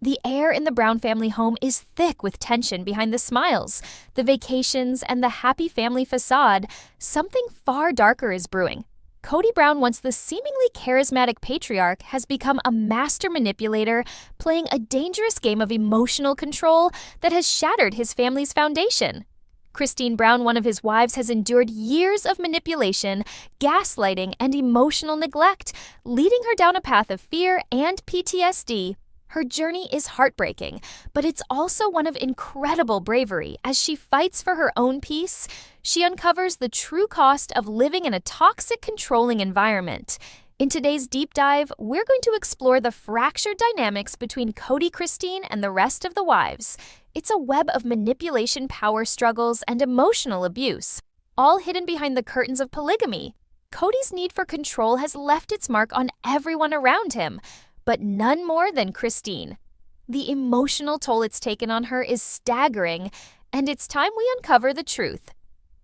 The air in the Brown family home is thick with tension behind the smiles, the vacations, and the happy family facade. Something far darker is brewing. Cody Brown, once the seemingly charismatic patriarch, has become a master manipulator, playing a dangerous game of emotional control that has shattered his family's foundation. Christine Brown, one of his wives, has endured years of manipulation, gaslighting, and emotional neglect, leading her down a path of fear and PTSD. Her journey is heartbreaking, but it's also one of incredible bravery. As she fights for her own peace, she uncovers the true cost of living in a toxic, controlling environment. In today's deep dive, we're going to explore the fractured dynamics between Cody, Christine, and the rest of the wives. It's a web of manipulation, power struggles, and emotional abuse, all hidden behind the curtains of polygamy. Cody's need for control has left its mark on everyone around him, but none more than Christine. The emotional toll it's taken on her is staggering, and it's time we uncover the truth.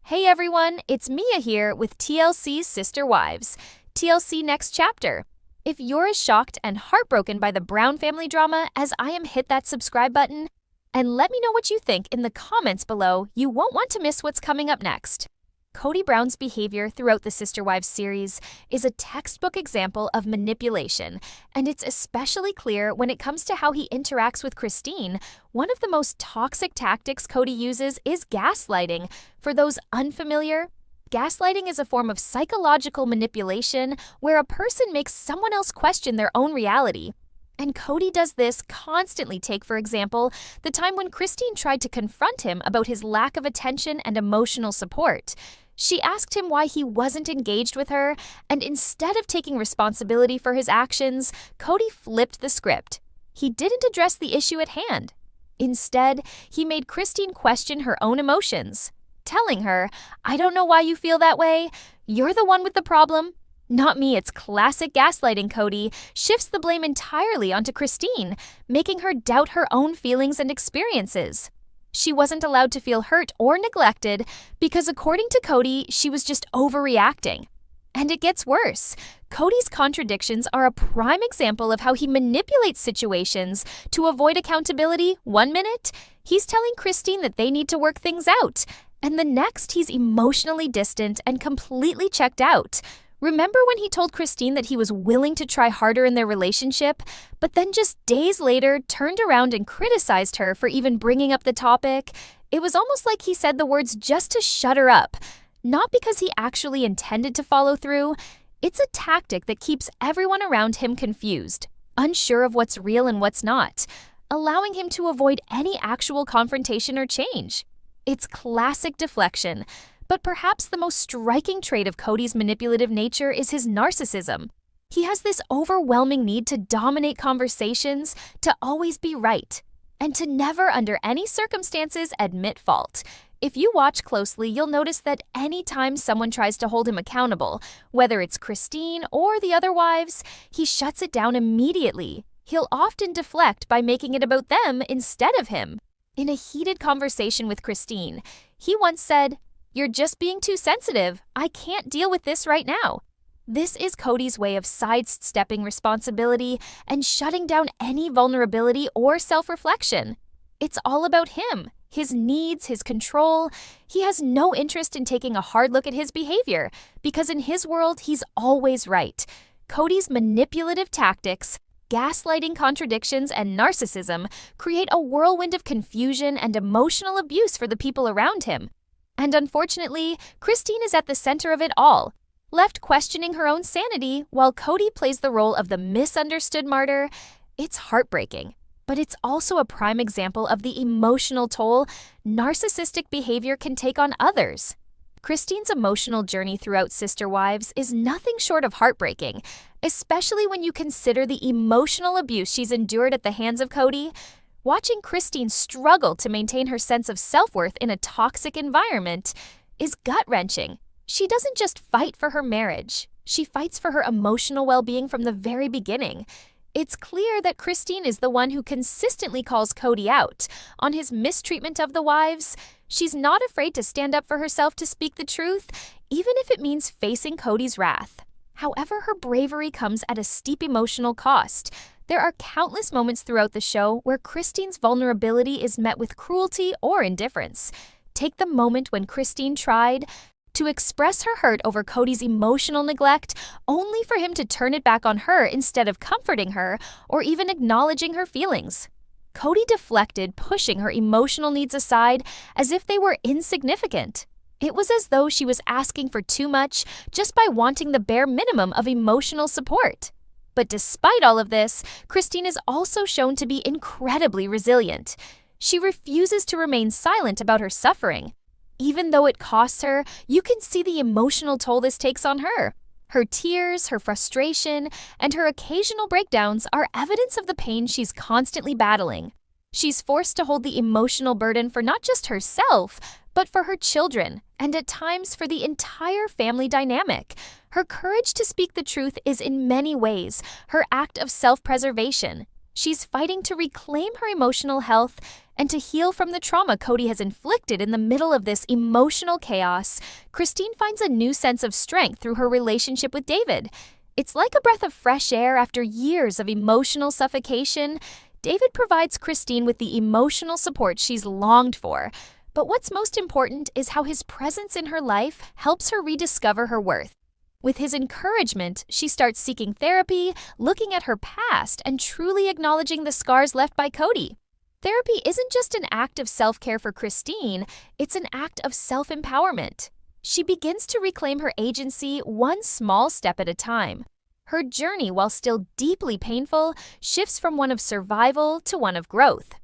Hey everyone, it's Mia here with TLC's Sister Wives. TLC Next Chapter. If you're as shocked and heartbroken by the Brown family drama as I am, hit that subscribe button and let me know what you think in the comments below. You won't want to miss what's coming up next. Cody Brown's behavior throughout the Sister Wives series is a textbook example of manipulation, and it's especially clear when it comes to how he interacts with Christine. One of the most toxic tactics Cody uses is gaslighting. For those unfamiliar, gaslighting is a form of psychological manipulation where a person makes someone else question their own reality. And Cody does this constantly. Take, for example, the time when Christine tried to confront him about his lack of attention and emotional support. She asked him why he wasn't engaged with her, and instead of taking responsibility for his actions, Cody flipped the script. He didn't address the issue at hand. Instead, he made Christine question her own emotions, telling her, "I don't know why you feel that way. You're the one with the problem. Not me." It's classic gaslighting. Cody shifts the blame entirely onto Christine, making her doubt her own feelings and experiences. She wasn't allowed to feel hurt or neglected because, according to Cody, she was just overreacting. And it gets worse. Cody's contradictions are a prime example of how he manipulates situations to avoid accountability. One minute, he's telling Christine that they need to work things out, and the next, he's emotionally distant and completely checked out. Remember when he told Christine that he was willing to try harder in their relationship, but then just days later turned around and criticized her for even bringing up the topic? It was almost like he said the words just to shut her up, not because he actually intended to follow through. It's a tactic that keeps everyone around him confused, unsure of what's real and what's not, allowing him to avoid any actual confrontation or change. It's classic deflection. But perhaps the most striking trait of Cody's manipulative nature is his narcissism. He has this overwhelming need to dominate conversations, to always be right, and to never under any circumstances admit fault. If you watch closely, you'll notice that anytime someone tries to hold him accountable, whether it's Christine or the other wives, he shuts it down immediately. He'll often deflect by making it about them instead of him. In a heated conversation with Christine, he once said, "You're just being too sensitive. I can't deal with this right now." This is Cody's way of sidestepping responsibility and shutting down any vulnerability or self-reflection. It's all about him, his needs, his control. He has no interest in taking a hard look at his behavior because in his world, he's always right. Cody's manipulative tactics, gaslighting, contradictions, and narcissism create a whirlwind of confusion and emotional abuse for the people around him. And unfortunately, Christine is at the center of it all, left questioning her own sanity while Cody plays the role of the misunderstood martyr. It's heartbreaking, but it's also a prime example of the emotional toll narcissistic behavior can take on others. Christine's emotional journey throughout Sister Wives is nothing short of heartbreaking, especially when you consider the emotional abuse she's endured at the hands of Cody. Watching Christine struggle to maintain her sense of self-worth in a toxic environment is gut-wrenching. She doesn't just fight for her marriage. She fights for her emotional well-being from the very beginning. It's clear that Christine is the one who consistently calls Cody out on his mistreatment of the wives. She's not afraid to stand up for herself, to speak the truth, even if it means facing Cody's wrath. However, her bravery comes at a steep emotional cost. There are countless moments throughout the show where Christine's vulnerability is met with cruelty or indifference. Take the moment when Christine tried to express her hurt over Kody's emotional neglect, only for him to turn it back on her instead of comforting her or even acknowledging her feelings. Kody deflected, pushing her emotional needs aside as if they were insignificant. It was as though she was asking for too much just by wanting the bare minimum of emotional support. But despite all of this, Christine is also shown to be incredibly resilient. She refuses to remain silent about her suffering. Even though it costs her, you can see the emotional toll this takes on her. Her tears, her frustration, and her occasional breakdowns are evidence of the pain she's constantly battling. She's forced to hold the emotional burden for not just herself, but for her children, and at times for the entire family dynamic. Her courage to speak the truth is in many ways her act of self-preservation. She's fighting to reclaim her emotional health and to heal from the trauma Kody has inflicted in the middle of this emotional chaos. Christine finds a new sense of strength through her relationship with David. It's like a breath of fresh air after years of emotional suffocation. David provides Christine with the emotional support she's longed for. But what's most important is how his presence in her life helps her rediscover her worth. With his encouragement, she starts seeking therapy, looking at her past, and truly acknowledging the scars left by Kody. Therapy isn't just an act of self-care for Christine, it's an act of self-empowerment. She begins to reclaim her agency one small step at a time. Her journey, while still deeply painful, shifts from one of survival to one of growth.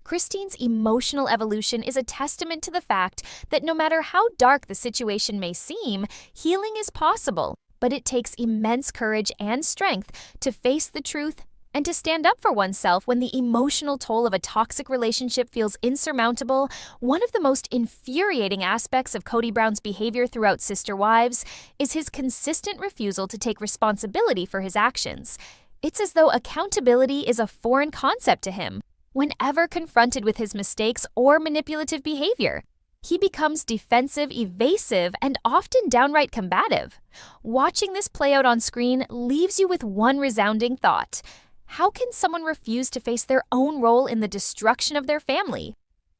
Christine's emotional evolution is a testament to the fact that no matter how dark the situation may seem, healing is possible, but it takes immense courage and strength to face the truth and to stand up for oneself when the emotional toll of a toxic relationship feels insurmountable. One of the most infuriating aspects of Cody Brown's behavior throughout Sister Wives is his consistent refusal to take responsibility for his actions. It's as though accountability is a foreign concept to him. Whenever confronted with his mistakes or manipulative behavior, he becomes defensive, evasive, and often downright combative. Watching this play out on screen leaves you with one resounding thought: how can someone refuse to face their own role in the destruction of their family?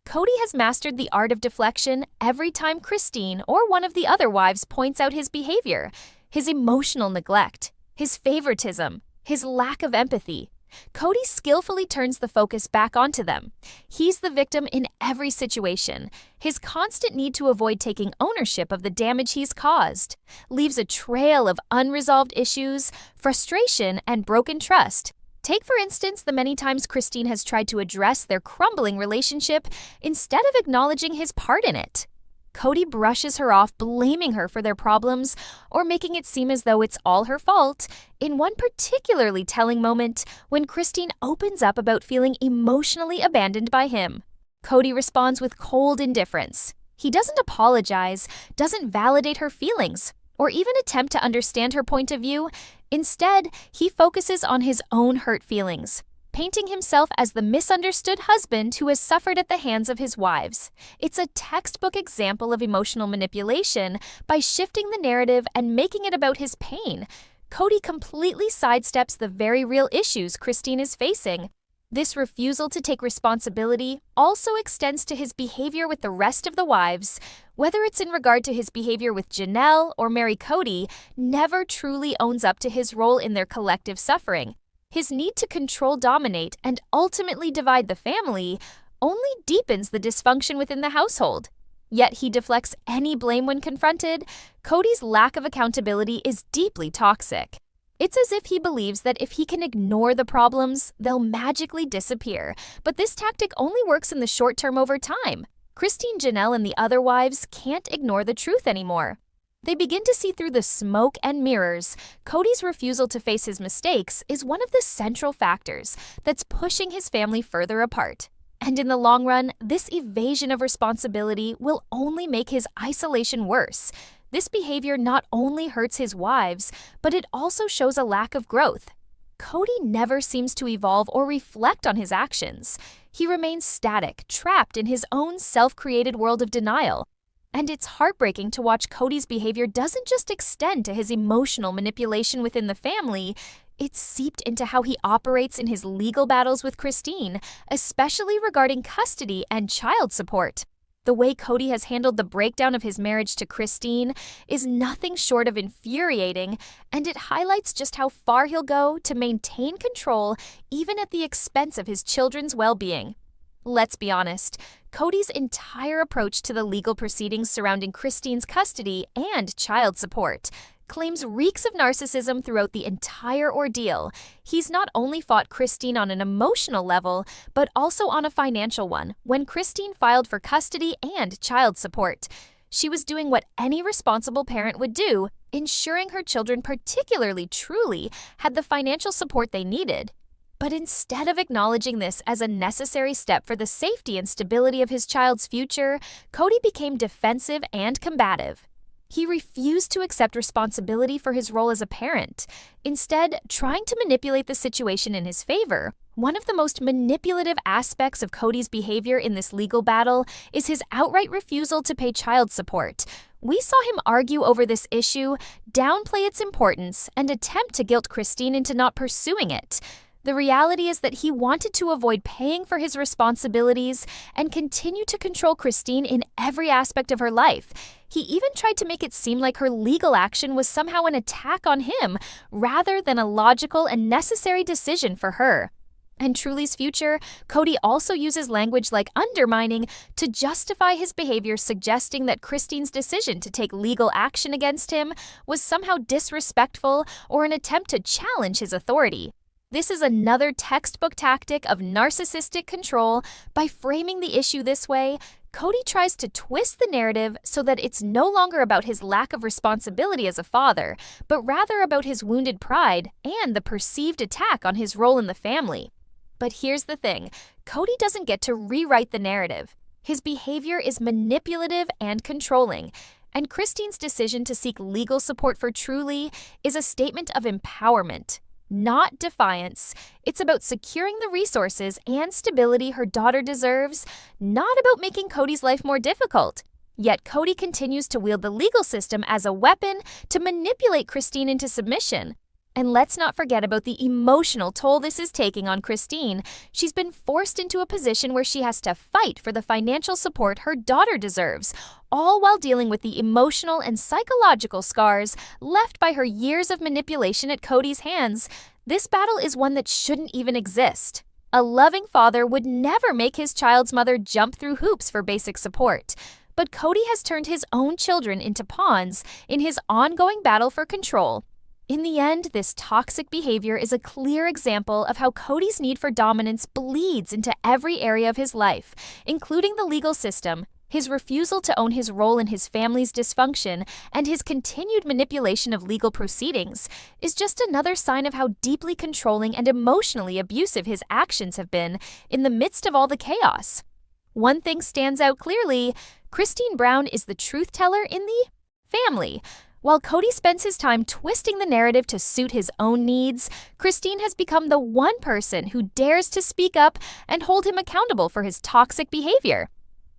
Kody has mastered the art of deflection every time Christine or one of the other wives points out his behavior, his emotional neglect, his favoritism, his lack of empathy. Kody skillfully turns the focus back onto them. He's the victim in every situation. His constant need to avoid taking ownership of the damage he's caused leaves a trail of unresolved issues, frustration, and broken trust. Take, for instance, the many times Christine has tried to address their crumbling relationship instead of acknowledging his part in it. Kody brushes her off, blaming her for their problems or making it seem as though it's all her fault. In one particularly telling moment, when Christine opens up about feeling emotionally abandoned by him, Kody responds with cold indifference. He doesn't apologize, doesn't validate her feelings, or even attempt to understand her point of view. Instead, he focuses on his own hurt feelings, painting himself as the misunderstood husband who has suffered at the hands of his wives. It's a textbook example of emotional manipulation. By shifting the narrative and making it about his pain, Kody completely sidesteps the very real issues Christine is facing. This refusal to take responsibility also extends to his behavior with the rest of the wives. Whether it's in regard to his behavior with Janelle or Mary, Kody never truly owns up to his role in their collective suffering. His need to control, dominate, and ultimately divide the family only deepens the dysfunction within the household. Yet he deflects any blame when confronted. Kody's lack of accountability is deeply toxic. It's as if he believes that if he can ignore the problems, they'll magically disappear. But this tactic only works in the short term over time. Christine, Janelle, and the other wives can't ignore the truth anymore. They begin to see through the smoke and mirrors. Kody's refusal to face his mistakes is one of the central factors that's pushing his family further apart. And in the long run, this evasion of responsibility will only make his isolation worse. This behavior not only hurts his wives, but it also shows a lack of growth. Kody never seems to evolve or reflect on his actions. He remains static, trapped in his own self-created world of denial. And it's heartbreaking to watch Kody's behavior doesn't just extend to his emotional manipulation within the family, It's seeped into how he operates in his legal battles with Christine, especially regarding custody and child support. The way Kody has handled the breakdown of his marriage to Christine is nothing short of infuriating, and it highlights just how far he'll go to maintain control even at the expense of his children's well-being. Let's be honest, Kody's entire approach to the legal proceedings surrounding Christine's custody and child support claims reeks of narcissism throughout the entire ordeal. He's not only fought Christine on an emotional level, but also on a financial one when Christine filed for custody and child support. She was doing what any responsible parent would do, ensuring her children, particularly Truly, had the financial support they needed. But instead of acknowledging this as a necessary step for the safety and stability of his child's future, Kody became defensive and combative. He refused to accept responsibility for his role as a parent, instead trying to manipulate the situation in his favor. One of the most manipulative aspects of Kody's behavior in this legal battle is his outright refusal to pay child support. We saw him argue over this issue, downplay its importance, and attempt to guilt Christine into not pursuing it. The reality is that he wanted to avoid paying for his responsibilities and continue to control Christine in every aspect of her life. He even tried to make it seem like her legal action was somehow an attack on him, rather than a logical and necessary decision for her. And Truly's future, Kody also uses language like undermining to justify his behavior, suggesting that Christine's decision to take legal action against him was somehow disrespectful or an attempt to challenge his authority. This is another textbook tactic of narcissistic control. By framing the issue this way, Kody tries to twist the narrative so that it's no longer about his lack of responsibility as a father, but rather about his wounded pride and the perceived attack on his role in the family. But here's the thing, Kody doesn't get to rewrite the narrative. His behavior is manipulative and controlling, and Christine's decision to seek legal support for Truly is a statement of empowerment, not defiance. It's about securing the resources and stability her daughter deserves, not about making Kody's life more difficult. Yet Kody continues to wield the legal system as a weapon to manipulate Christine into submission. And let's not forget about the emotional toll this is taking on Christine. She's been forced into a position where she has to fight for the financial support her daughter deserves, all while dealing with the emotional and psychological scars left by her years of manipulation at Kody's hands. This battle is one that shouldn't even exist. A loving father would never make his child's mother jump through hoops for basic support. But Kody has turned his own children into pawns in his ongoing battle for control. In the end, this toxic behavior is a clear example of how Kody's need for dominance bleeds into every area of his life, including the legal system. His refusal to own his role in his family's dysfunction and his continued manipulation of legal proceedings is just another sign of how deeply controlling and emotionally abusive his actions have been in the midst of all the chaos. One thing stands out clearly: Christine Brown is the truth teller in the family. While Kody spends his time twisting the narrative to suit his own needs, Christine has become the one person who dares to speak up and hold him accountable for his toxic behavior.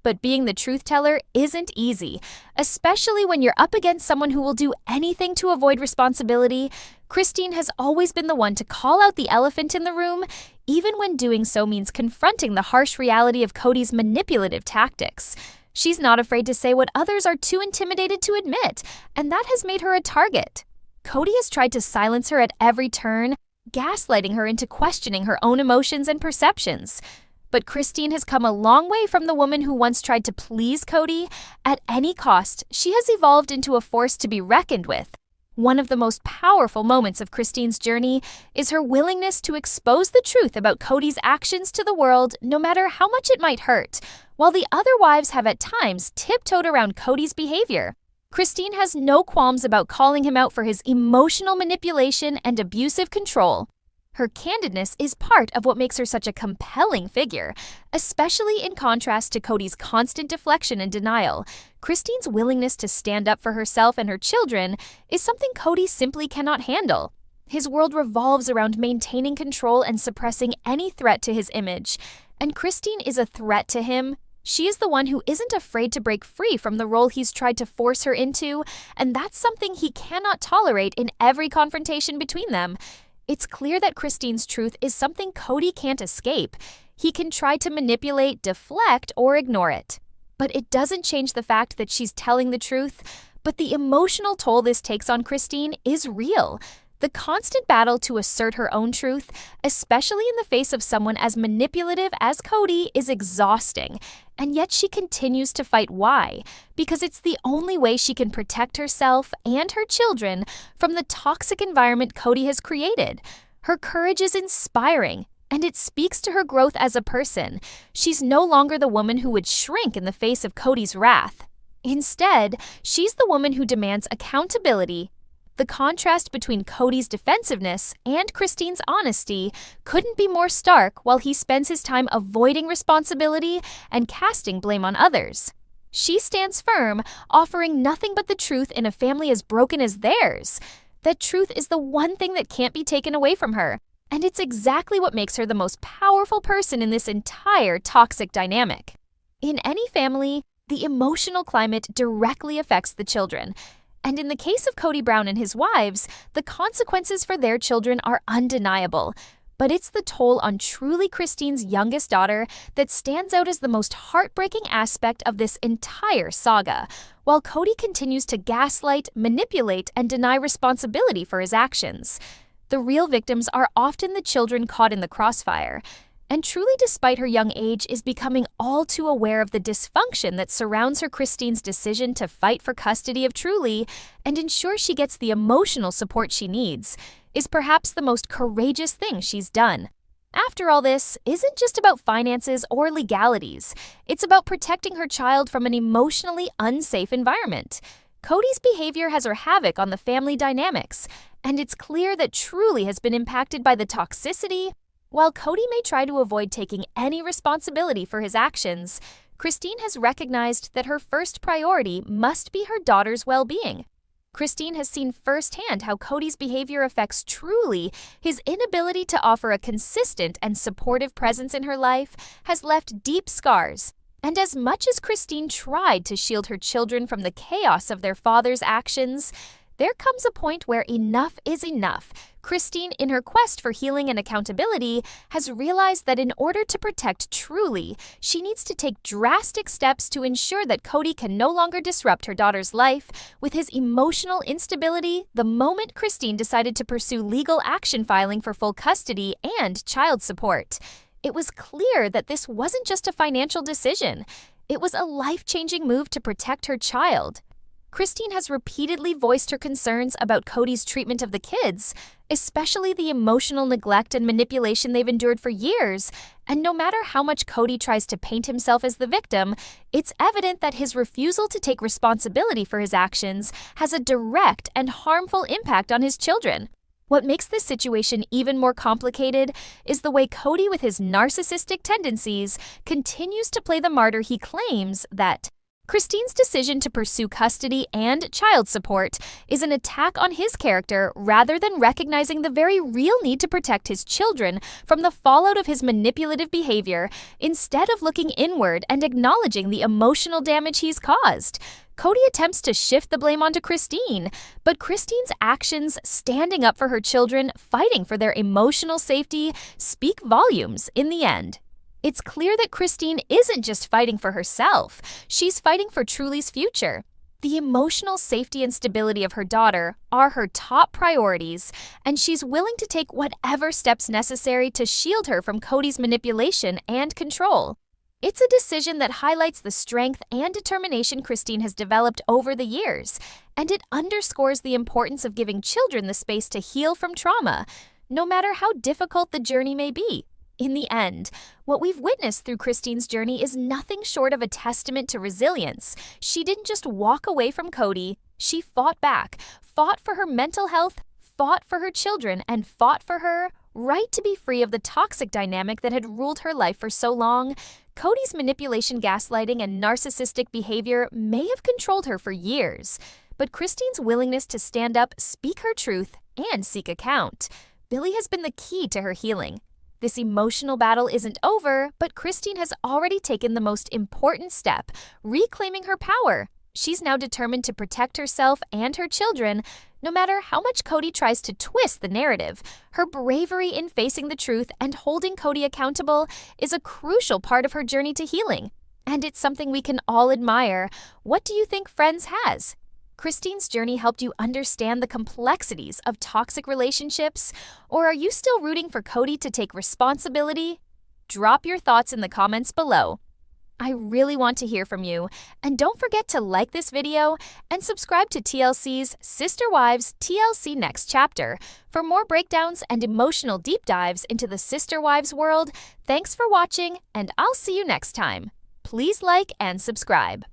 But being the truth teller isn't easy, especially when you're up against someone who will do anything to avoid responsibility. Christine has always been the one to call out the elephant in the room, even when doing so means confronting the harsh reality of Kody's manipulative tactics. She's not afraid to say what others are too intimidated to admit, and that has made her a target. Kody has tried to silence her at every turn, gaslighting her into questioning her own emotions and perceptions. But Christine has come a long way from the woman who once tried to please Kody. At any cost, she has evolved into a force to be reckoned with. One of the most powerful moments of Christine's journey is her willingness to expose the truth about Kody's actions to the world, no matter how much it might hurt. While the other wives have at times tiptoed around Kody's behavior, Christine has no qualms about calling him out for his emotional manipulation and abusive control. Her candidness is part of what makes her such a compelling figure, especially in contrast to Kody's constant deflection and denial. Christine's willingness to stand up for herself and her children is something Kody simply cannot handle. His world revolves around maintaining control and suppressing any threat to his image, and Christine is a threat to him. She is the one who isn't afraid to break free from the role he's tried to force her into, and that's something he cannot tolerate in every confrontation between them. It's clear that Christine's truth is something Kody can't escape. He can try to manipulate, deflect, or ignore it. But it doesn't change the fact that she's telling the truth. But the emotional toll this takes on Christine is real. The constant battle to assert her own truth, especially in the face of someone as manipulative as Kody, is exhausting. And yet she continues to fight. Why? Because it's the only way she can protect herself and her children from the toxic environment Kody has created. Her courage is inspiring, and it speaks to her growth as a person. She's no longer the woman who would shrink in the face of Kody's wrath. Instead, she's the woman who demands accountability. The contrast between Kody's defensiveness and Christine's honesty couldn't be more stark while he spends his time avoiding responsibility and casting blame on others. She stands firm, offering nothing but the truth in a family as broken as theirs. That truth is the one thing that can't be taken away from her, and it's exactly what makes her the most powerful person in this entire toxic dynamic. In any family, the emotional climate directly affects the children. And in the case of Cody Brown and his wives, the consequences for their children are undeniable. But it's the toll on truly Christine's youngest daughter that stands out as the most heartbreaking aspect of this entire saga, while Kody continues to gaslight, manipulate, and deny responsibility for his actions. The real victims are often the children caught in the crossfire. And truly, despite her young age, is becoming all too aware of the dysfunction that surrounds her. Christine's decision to fight for custody of Truly and ensure she gets the emotional support she needs is perhaps the most courageous thing she's done. After all, this isn't just about finances or legalities. It's about protecting her child from an emotionally unsafe environment. Kody's behavior has wreaked havoc on the family dynamics, and it's clear that Truly has been impacted by the toxicity. While Kody may try to avoid taking any responsibility for his actions, Christine has recognized that her first priority must be her daughter's well-being. Christine has seen firsthand how Kody's behavior affects Truly. His inability to offer a consistent and supportive presence in her life has left deep scars. And as much as Christine tried to shield her children from the chaos of their father's actions, there comes a point where enough is enough. Christine, in her quest for healing and accountability, has realized that in order to protect Truly, she needs to take drastic steps to ensure that Kody can no longer disrupt her daughter's life with his emotional instability. The moment Christine decided to pursue legal action filing for full custody and child support, it was clear that this wasn't just a financial decision. It was a life-changing move to protect her child. Christine has repeatedly voiced her concerns about Kody's treatment of the kids, especially the emotional neglect and manipulation they've endured for years. And no matter how much Kody tries to paint himself as the victim, it's evident that his refusal to take responsibility for his actions has a direct and harmful impact on his children. What makes this situation even more complicated is the way Kody, with his narcissistic tendencies, continues to play the martyr. He claims that Christine's decision to pursue custody and child support is an attack on his character rather than recognizing the very real need to protect his children from the fallout of his manipulative behavior. Instead of looking inward and acknowledging the emotional damage he's caused, Kody attempts to shift the blame onto Christine, but Christine's actions, standing up for her children, fighting for their emotional safety, speak volumes in the end. It's clear that Christine isn't just fighting for herself, she's fighting for Truly's future. The emotional safety and stability of her daughter are her top priorities, and she's willing to take whatever steps necessary to shield her from Kody's manipulation and control. It's a decision that highlights the strength and determination Christine has developed over the years, and it underscores the importance of giving children the space to heal from trauma, no matter how difficult the journey may be. In the end, what we've witnessed through Christine's journey is nothing short of a testament to resilience. She didn't just walk away from Kody, she fought back, fought for her mental health, fought for her children, and fought for her right to be free of the toxic dynamic that had ruled her life for so long. Kody's manipulation, gaslighting, and narcissistic behavior may have controlled her for years, but Christine's willingness to stand up, speak her truth, and seek account, Billy, has been the key to her healing. This emotional battle isn't over, but Christine has already taken the most important step, reclaiming her power. She's now determined to protect herself and her children, no matter how much Kody tries to twist the narrative. Her bravery in facing the truth and holding Kody accountable is a crucial part of her journey to healing. And it's something we can all admire. What do you think Friends has? Christine's journey helped you understand the complexities of toxic relationships? Or are you still rooting for Kody to take responsibility? Drop your thoughts in the comments below. I really want to hear from you. And don't forget to like this video and subscribe to TLC's Sister Wives TLC Next Chapter for more breakdowns and emotional deep dives into the Sister Wives world. Thanks for watching, and I'll see you next time. Please like and subscribe.